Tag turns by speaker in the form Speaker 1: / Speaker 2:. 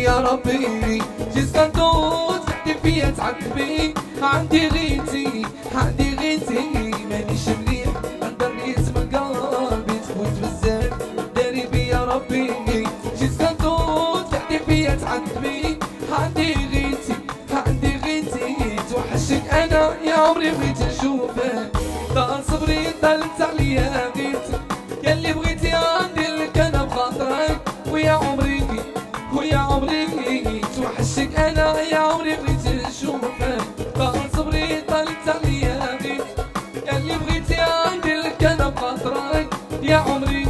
Speaker 1: يا ربي جيت كندوز تحدي فيا تعذبي. عندي غيتي مانيش مليح نقدر نيت من قلبي تفوت بزاف داري بي يا ربي جيت كندوز تحدي فيا تعذبي. عندي غيتي توحشك انا يا عمري بغيت نشوفك. طال صبري طالت عليا غيتي ياللي بغيتي غندير لك انا بخاطرك. ويا عمري توحشك انا يا عمري بغيت نشوفك. طال صبري طالت عليا غيتي ياللي بغيتي غندير لك انا بخاطرك. يا عمري